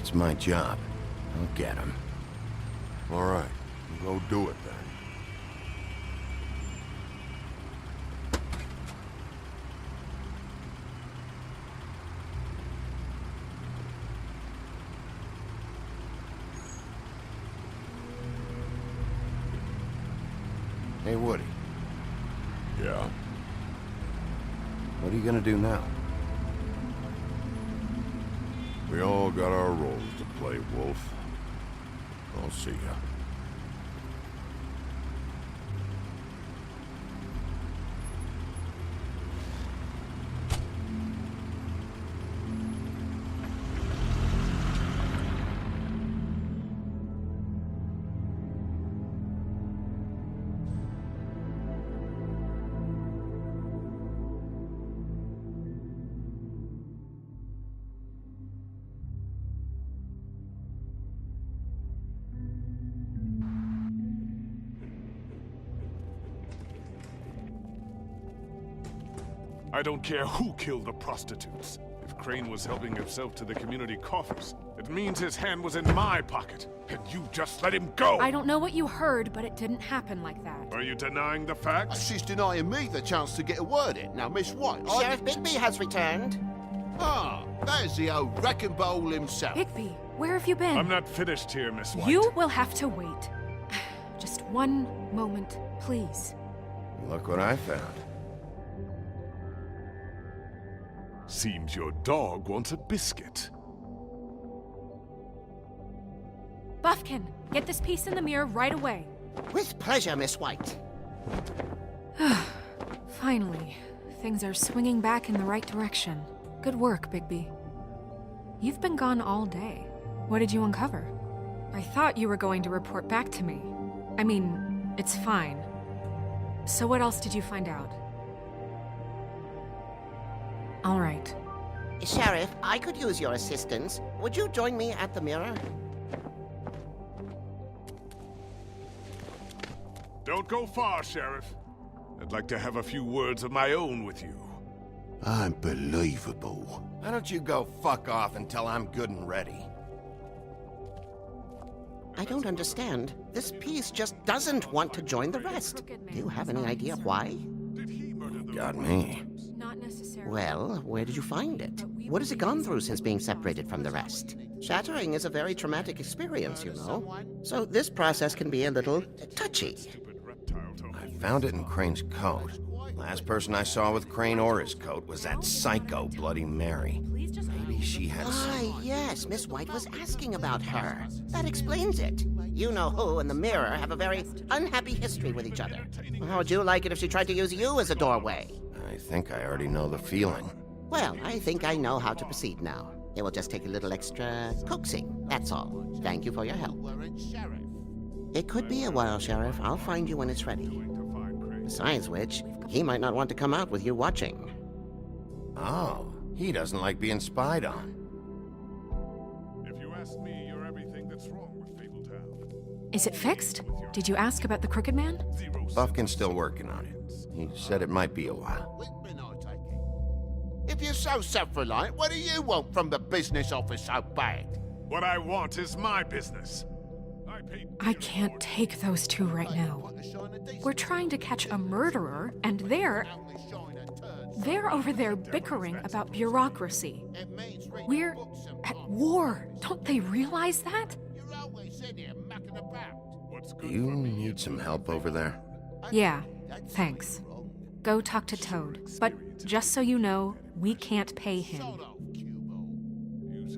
It's my job. I'll get him. All right, go do it then. Hey, Woody. Yeah? What are you gonna do now? We all got our roles to play, Wolf. I'll see ya. I don't care who killed the prostitutes. If Crane was helping himself to the community coffers, it means his hand was in my pocket, and you just let him go! I don't know what you heard, but it didn't happen like that. Are you denying the facts? She's denying me the chance to get a word in. Now, Miss White, Sheriff Bigby has returned. Ah, there's the old wrecking bowl himself. Bigby, where have you been? I'm not finished here, Miss White. You will have to wait. Just one moment, please. Look what I found. Seems your dog wants a biscuit. Buffkin, get this piece in the mirror right away. With pleasure, Miss White. Finally, things are swinging back in the right direction. Good work, Bigby. You've been gone all day. What did you uncover? I thought you were going to report back to me. I mean, it's fine. So what else did you find out? All right. Sheriff, I could use your assistance. Would you join me at the mirror? Don't go far, Sheriff. I'd like to have a few words of my own with you. Unbelievable. Why don't you go fuck off until I'm good and ready? I don't understand. This piece just doesn't want to join the rest. Do you have any idea why? Got me. Not necessarily. Well, where did you find it? What has it gone through since being separated from the rest? Shattering is a very traumatic experience, you know. So this process can be a little touchy. I found it in Crane's coat. Last person I saw with Crane or his coat was that psycho Bloody Mary. Maybe she had some... Ah, yes, Miss White was asking about her. That explains it. You know who and the mirror have a very unhappy history with each other. How would you like it if she tried to use you as a doorway? I think I already know the feeling. Well, I think I know how to proceed now. It will just take a little extra coaxing, that's all. Thank you for your help. It could be a while, Sheriff. I'll find you when it's ready. Besides which, he might not want to come out with you watching. Oh, he doesn't like being spied on. If you ask me, you're everything that's wrong with Fabletown. Is it fixed? Did you ask about the Crooked Man? Buffkin's still working on it. He said it might be a while. If you're so self-reliant, what do you want from the business office so bad? What I want is my business. I can't take those two right now. We're trying to catch a murderer, and they're over there bickering about bureaucracy. We're at war. Don't they realize that? Do you need some help over there? Yeah, thanks. Go talk to Toad. But just so you know, we can't pay him.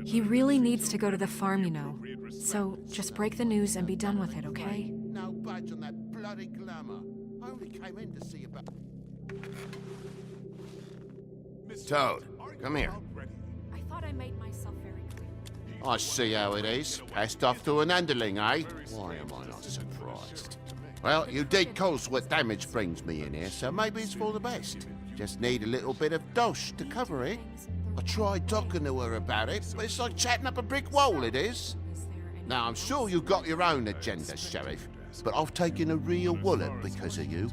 He really needs to go to the farm, you know. So just break the news and be done with it, okay? No budge on that bloody glamour. I only came in to see about... Toad, come here. I thought I made myself very clear. I see how it is. Passed off to an underling, eh? Why am I not surprised? Well, you did cause what damage brings me in here, so maybe it's for the best. Just need a little bit of dosh to cover it. I tried talking to her about it, but it's like chatting up a brick wall, it is. Now, I'm sure you've got your own agenda, Sheriff, but I've taken a real wallet because of you,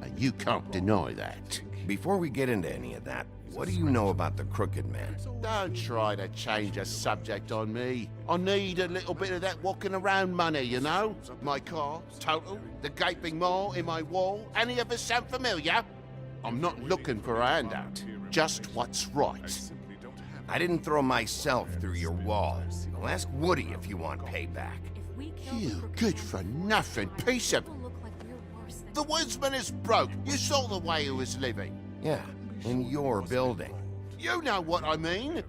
and you can't deny that. Before we get into any of that, what do you know about the Crooked Man? Don't try to change a subject on me. I need a little bit of that walking around money, you know? My car, total, the gaping mole in my wall. Any of us sound familiar? I'm not looking for a handout. Just what's right. I didn't throw myself through your wall. Well, ask Woody if you want payback. You good-for-nothing piece of... The woodsman is broke. You saw the way he was living. Yeah, in your building. You know what I mean.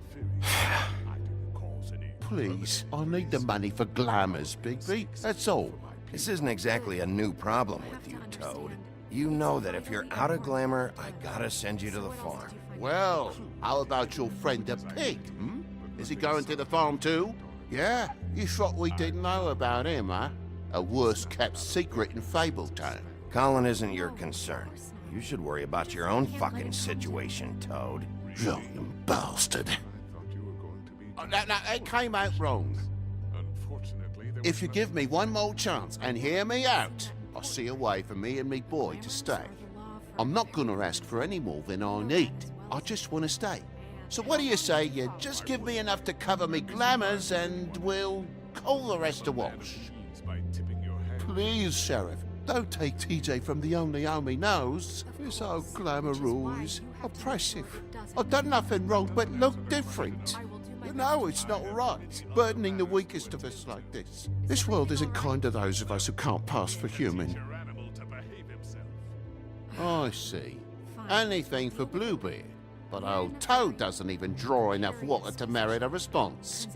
Please, I need the money for glamours, Bigby. That's all. This isn't exactly a new problem with you, Toad. You know that if you're out of glamour, I gotta send you to the farm. Well, how about your friend the pig, hmm? Is he going to the farm too? Yeah? You thought we didn't know about him, huh? A worst-kept secret in Fabletown. Colin isn't your concern. You should worry about your own fucking situation, Toad. Young bastard. No, it came out wrong. If you give me one more chance and hear me out, I'll see a way for me and me boy to stay. I'm not gonna ask for any more than I need. I just want to stay. So what do you say you just give me enough to cover me glamours and we'll call the rest a wash? Please, Sheriff, don't take TJ from the only home he knows. This old glamour rule is oppressive. I've done nothing wrong but look different. You know it's not right, burdening the weakest of us like this. This world isn't kind to those of us who can't pass for human. I see. Anything for Bluebeard. But old Toad doesn't even draw enough water to merit a response.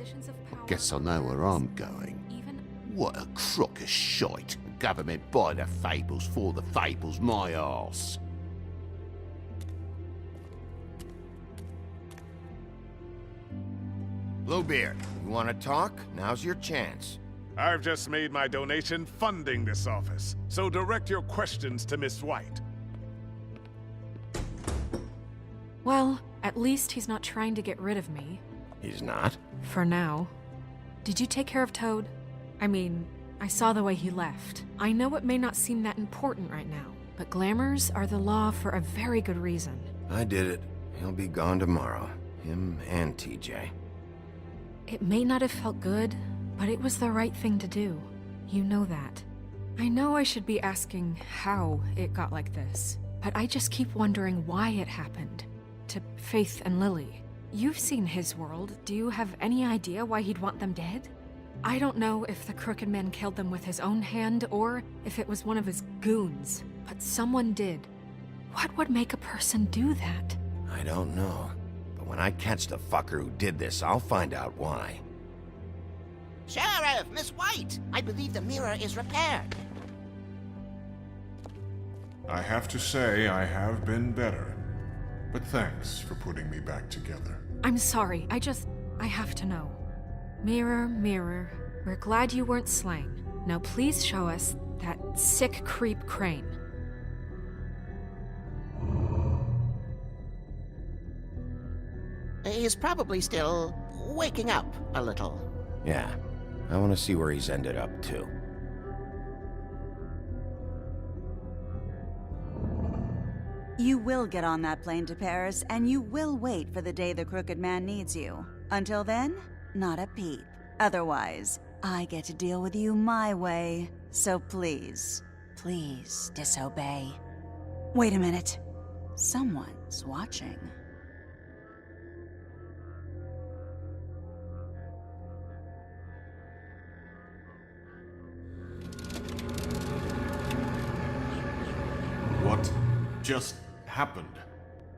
I guess I know where I'm going. What a crock of shite. Government by the fables for the fables, my arse. Bluebeard, you want to talk? Now's your chance. I've just made my donation funding this office, so direct your questions to Miss White. Well, at least he's not trying to get rid of me. He's not? For now. Did you take care of Toad? I mean, I saw the way he left. I know it may not seem that important right now, but glamours are the law for a very good reason. I did it. He'll be gone tomorrow. Him and TJ. It may not have felt good, but it was the right thing to do. You know that. I know I should be asking how it got like this, but I just keep wondering why it happened. To Faith and Lily. You've seen his world. Do you have any idea why he'd want them dead? I don't know if the Crooked Man killed them with his own hand or if it was one of his goons, but someone did. What would make a person do that? I don't know. But when I catch the fucker who did this, I'll find out why. Sheriff, Miss White, I believe the mirror is repaired. I have to say I have been better. But thanks for putting me back together. I'm sorry, I have to know. Mirror, mirror, we're glad you weren't slain. Now please show us that sick creep Crane. He's probably still waking up a little. Yeah, I want to see where he's ended up, too. You will get on that plane to Paris, and you will wait for the day the Crooked Man needs you. Until then, not a peep. Otherwise, I get to deal with you my way. So please, please disobey. Wait a minute. Someone's watching. What just happened?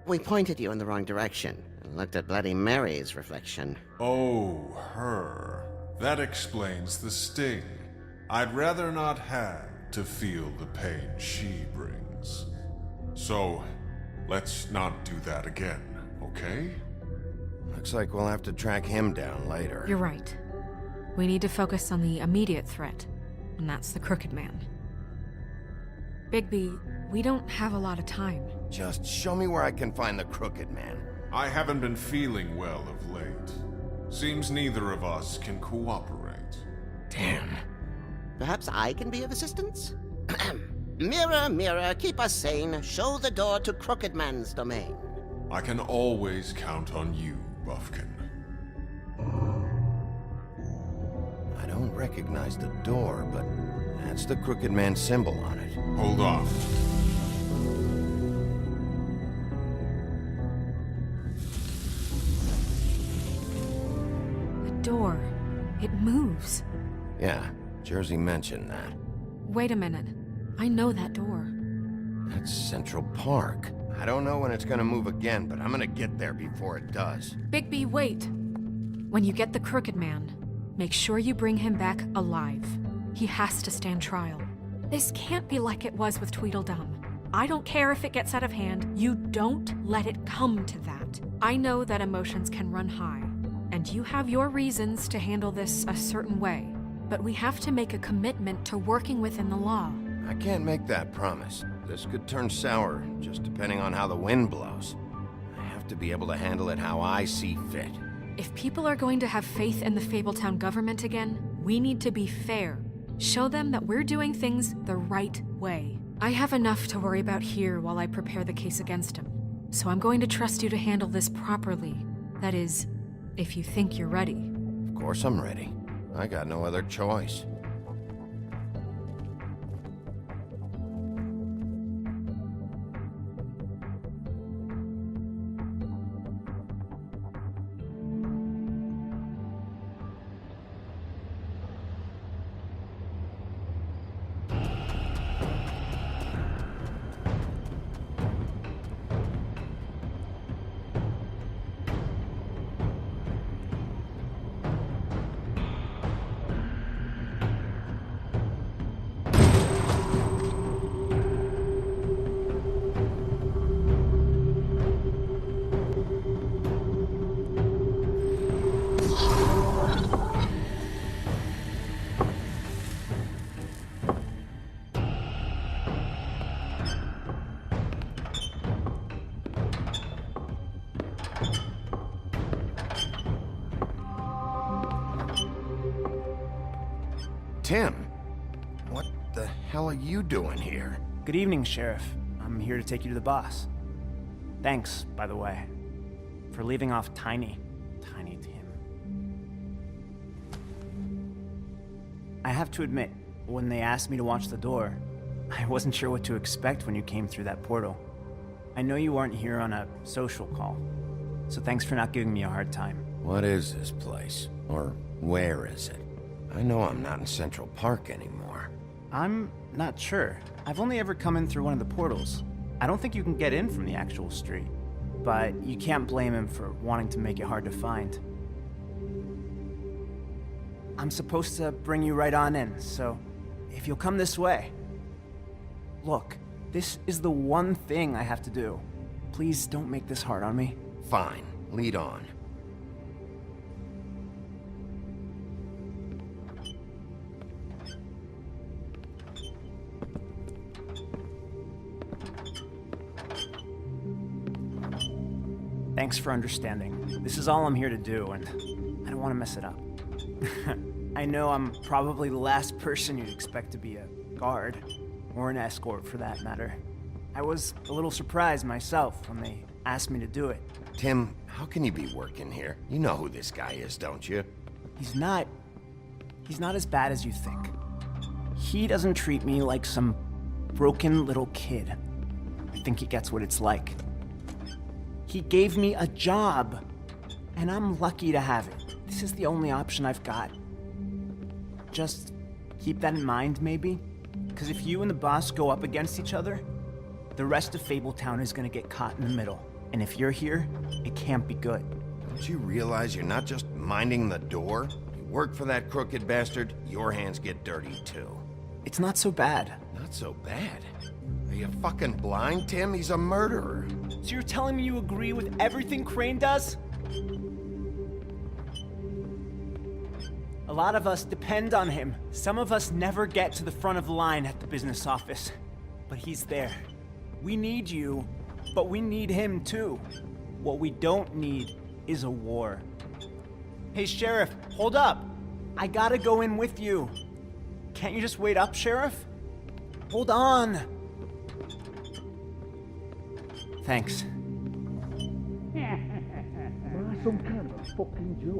We pointed you in the wrong direction and looked at Bloody Mary's reflection. Oh, her. That explains the sting. I'd rather not have to feel the pain she brings. So, let's not do that again, okay? Looks like we'll have to track him down later. You're right. We need to focus on the immediate threat, and that's the Crooked Man. Bigby, we don't have a lot of time. Just show me where I can find the Crooked Man. I haven't been feeling well of late. Seems neither of us can cooperate. Damn. Perhaps I can be of assistance? Mirror, mirror, keep us sane. Show the door to Crooked Man's domain. I can always count on you, Buffkin. I don't recognize the door, but that's the Crooked Man symbol on it. Hold on. The door. It moves. Yeah, Jersey mentioned that. Wait a minute. I know that door. That's Central Park. I don't know when it's gonna move again, but I'm gonna get there before it does. Bigby, wait. When you get the Crooked Man, make sure you bring him back alive. He has to stand trial. This can't be like it was with Tweedledum. I don't care if it gets out of hand. You don't let it come to that. I know that emotions can run high, and you have your reasons to handle this a certain way. But we have to make a commitment to working within the law. I can't make that promise. This could turn sour, just depending on how the wind blows. I have to be able to handle it how I see fit. If people are going to have faith in the Fabletown government again, we need to be fair. Show them that we're doing things the right way. I have enough to worry about here while I prepare the case against him. So I'm going to trust you to handle this properly. That is, if you think you're ready. Of course I'm ready. I got no other choice. Tim, what the hell are you doing here? Good evening, Sheriff. I'm here to take you to the boss. Thanks, by the way, for leaving off Tiny Tim. I have to admit, when they asked me to watch the door, I wasn't sure what to expect when you came through that portal. I know you weren't here on a social call, so thanks for not giving me a hard time. What is this place? Or where is it? I know I'm not in Central Park anymore. I'm not sure. I've only ever come in through one of the portals. I don't think you can get in from the actual street, but you can't blame him for wanting to make it hard to find. I'm supposed to bring you right on in, so if you'll come this way. Look, this is the one thing I have to do. Please don't make this hard on me. Fine, lead on. Thanks for understanding. This is all I'm here to do, and I don't want to mess it up. I know I'm probably the last person you'd expect to be a guard, or an escort for that matter. I was a little surprised myself when they asked me to do it. Tim, how can you be working here? You know who this guy is, don't you? He's not as bad as you think. He doesn't treat me like some broken little kid. I think he gets what it's like. He gave me a job, and I'm lucky to have it. This is the only option I've got. Just keep that in mind, maybe? Because if you and the boss go up against each other, the rest of Fabletown is gonna get caught in the middle. And if you're here, it can't be good. Don't you realize you're not just minding the door? You work for that crooked bastard, your hands get dirty too. It's not so bad. Not so bad. Are you fucking blind, Tim? He's a murderer. So you're telling me you agree with everything Crane does? A lot of us depend on him. Some of us never get to the front of the line at the business office. But he's there. We need you, but we need him too. What we don't need is a war. Hey, Sheriff, hold up. I gotta go in with you. Can't you just wait up, Sheriff? Hold on. Thanks. some kind of a fucking joke.